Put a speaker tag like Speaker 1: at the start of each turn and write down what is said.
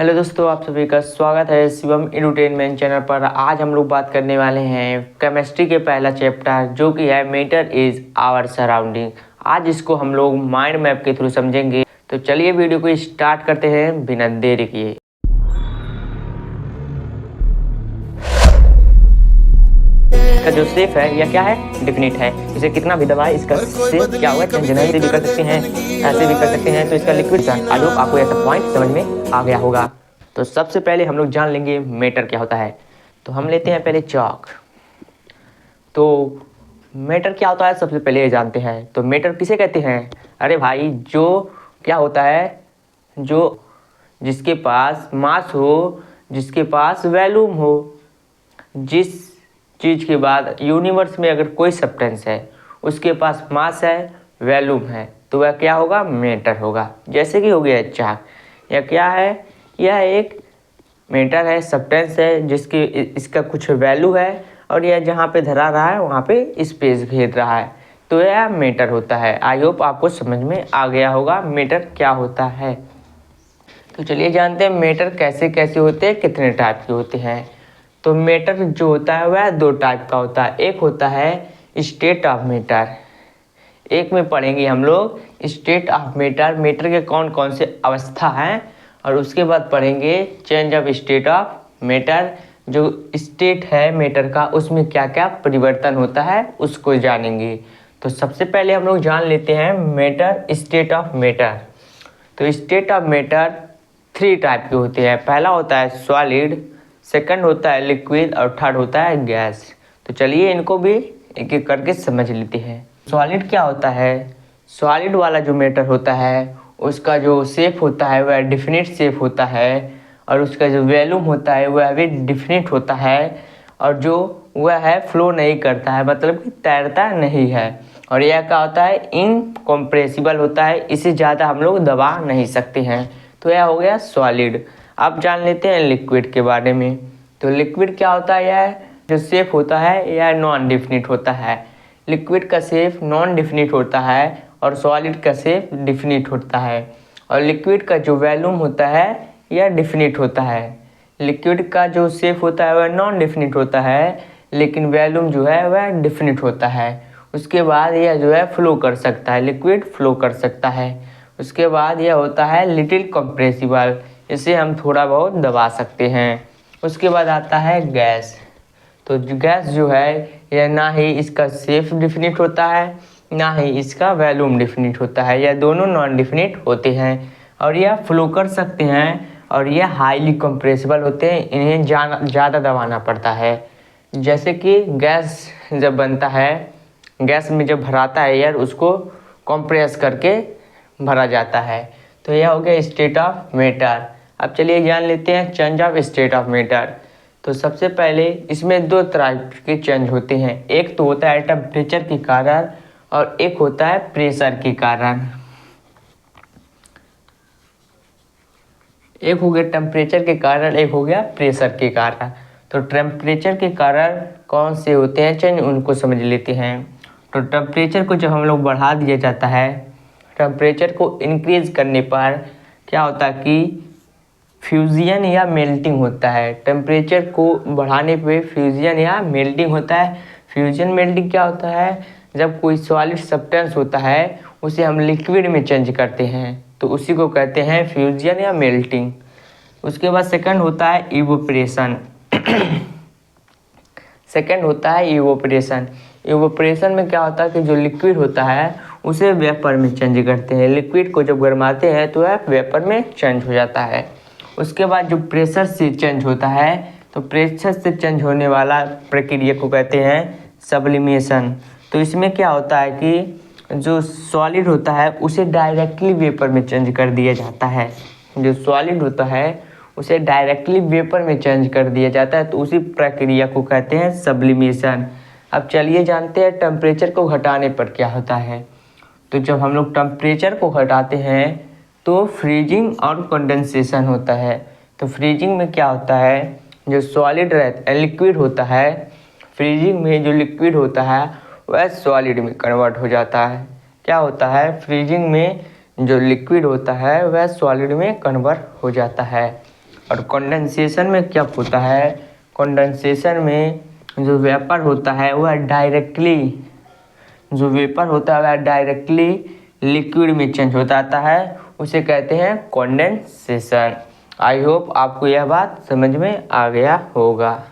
Speaker 1: Hello दोस्तों, आप सभी का स्वागत है शिवम एडुटेनमेंट चैनल पर। आज हम लोग बात करने वाले हैं केमिस्ट्री के पहला चैप्टर जो कि है मैटर इज आवर सराउंडिंग। आज इसको हम लोग माइंड मैप के थ्रू समझेंगे। तो चलिए वीडियो को स्टार्ट करते हैं बिना देरी किए। इसका जो शेप है यह क्या है, डिफिनिट है। इसे कितना भी दबाए इसका शेप क्या हुआ, चेंज नहीं भी कर सकते हैं, ऐसे भी कर सकते हैं। तो इसका लिक्विड आई होप आपको ऐसा पॉइंट समझ में आ गया होगा। तो सबसे पहले हम लोग जान लेंगे मैटर क्या होता है। तो हम लेते हैं पहले चॉक। तो मैटर क्या होता है सबसे पहले ये जानते हैं। तो मैटर किसे कहते हैं? अरे भाई, जो क्या होता है, जो जिसके पास मास हो, जिसके पास वॉल्यूम हो। जिस चीज़ के बाद यूनिवर्स में अगर कोई सब्सटेंस है उसके पास मास है, वॉल्यूम है, तो वह क्या होगा, मैटर होगा। जैसे कि हो गया चाक, यह क्या है, यह एक मैटर है, सब्सटेंस है जिसकी इसका कुछ वैल्यू है और यह जहाँ पे धरा रहा है वहाँ पे स्पेस घेर रहा है, तो यह मैटर होता है। आई होप आपको समझ में आ गया होगा मैटर क्या होता है। तो चलिए जानते हैं मैटर कैसे कैसे होते हैं, कितने टाइप के होते हैं। तो मैटर जो होता है वह दो टाइप का होता है। एक होता है स्टेट ऑफ मैटर, एक में पढ़ेंगे हम लोग स्टेट ऑफ मैटर, मैटर के कौन कौन से अवस्था हैं, और उसके बाद पढ़ेंगे change of state of matter, जो स्टेट है मैटर का उसमें क्या क्या परिवर्तन होता है उसको जानेंगे। तो सबसे पहले हम लोग जान लेते हैं मैटर, स्टेट ऑफ मैटर। तो state of matter three type के होते हैं। पहला होता है सॉलिड, सेकंड होता है लिक्विड और थर्ड होता है गैस। तो चलिए इनको भी एक एक करके समझ लेते हैं। सॉलिड क्या होता है? सॉलिड वाला जो मैटर होता है उसका जो शेप होता है वह डिफिनिट शेप होता है, और उसका जो वॉल्यूम होता है वह भी डिफिनिट होता है, और जो वह है फ्लो नहीं करता है, मतलब कि तैरता नहीं है। और यह क्या होता है, इनकम्प्रेसिबल होता है, इसे ज़्यादा हम लोग दबा नहीं सकते हैं। तो यह हो गया सॉलिड। अब जान लेते हैं लिक्विड के बारे में। तो लिक्विड क्या होता है, यह जो शेप होता है यह नॉन डिफिनिट होता है। लिक्विड का शेप नॉन डिफिनिट होता है और सॉलिड का शेप डिफिनिट होता है। और लिक्विड का जो वॉल्यूम होता है यह डिफिनिट होता है। लिक्विड का जो शेप होता है वह नॉन डिफिनिट होता है, लेकिन वॉल्यूम जो है वह डिफिनिट होता है। उसके बाद यह जो है फ्लो कर सकता है, लिक्विड फ्लो कर सकता है। उसके बाद यह होता है लिटिल कंप्रेसिबल, इसे हम थोड़ा बहुत दबा सकते हैं। उसके बाद आता है गैस। तो गैस जो है यह ना ही इसका शेप डिफिनिट होता है, ना ही इसका वॉल्यूम डिफिनिट होता है, यह दोनों नॉन डिफिनिट होते हैं। और यह फ्लो कर सकते हैं और यह हाईली कंप्रेसिबल होते हैं, इन्हें ज़्यादा दबाना पड़ता है। जैसे कि गैस जब बनता है, गैस में जब भराता है एयर, उसको कंप्रेस करके भरा जाता है। तो यह हो गया स्टेट ऑफ मैटर। अब चलिए जान लेते हैं change of state of matter. तो सबसे पहले इसमें दो तरह के चेंज होते हैं। एक तो होता है टेम्परेचर के कारण और एक होता है प्रेशर के कारण। एक हो गया टेम्परेचर के कारण, एक हो गया प्रेशर के कारण। तो टेम्परेचर के कारण कौन से होते हैं चेंज, उनको समझ लेते हैं। तो टेम्परेचर को जब हम लोग बढ़ा दिया जाता है, टेम्परेचर को इंक्रीज करने पर क्या होता है कि फ्यूज़न या मेल्टिंग होता है। टेम्परेचर को बढ़ाने पे फ्यूज़न या मेल्टिंग होता है। फ्यूजन मेल्टिंग क्या होता है, जब कोई सॉलिड सब्सटेंस होता है उसे हम लिक्विड में चेंज करते हैं, तो उसी को कहते हैं फ्यूजन या मेल्टिंग। उसके बाद सेकंड होता है इवोपरेशन। सेकंड होता है इवोपरेशन। इवोपरेशन में क्या होता है कि जो लिक्विड होता है उसे वेपर में चेंज करते हैं। लिक्विड को जब गर्माते हैं तो वह वेपर में चेंज हो जाता है। उसके बाद जो प्रेशर से चेंज होता है, तो प्रेशर से चेंज होने वाला प्रक्रिया को कहते हैं सब्लिमेशन। तो इसमें क्या होता है कि जो सॉलिड होता है उसे डायरेक्टली वेपर में चेंज कर दिया जाता है। जो सॉलिड होता है उसे डायरेक्टली वेपर में चेंज कर दिया जाता है, तो उसी प्रक्रिया को कहते हैं सब्लिमेशन। अब चलिए जानते हैं टेम्परेचर को घटाने पर क्या होता है। तो जब हम लोग टेम्परेचर को घटाते हैं तो फ्रीजिंग और कंडेंसेशन होता है। तो फ्रीजिंग में क्या होता है, जो सॉलिड रहता है, लिक्विड होता है, फ्रीजिंग में जो लिक्विड होता है वह सॉलिड में कन्वर्ट हो जाता है। क्या होता है, फ्रीजिंग में जो लिक्विड होता है वह सॉलिड में कन्वर्ट हो जाता है। और कंडेंसेशन में क्या होता है, कंडेंसेशन में जो वेपर होता है वह डायरेक्टली लिक्विड में चेंज होता आता है, उसे कहते हैं कंडेंसेशन। आई होप आपको यह बात समझ में आ गया होगा।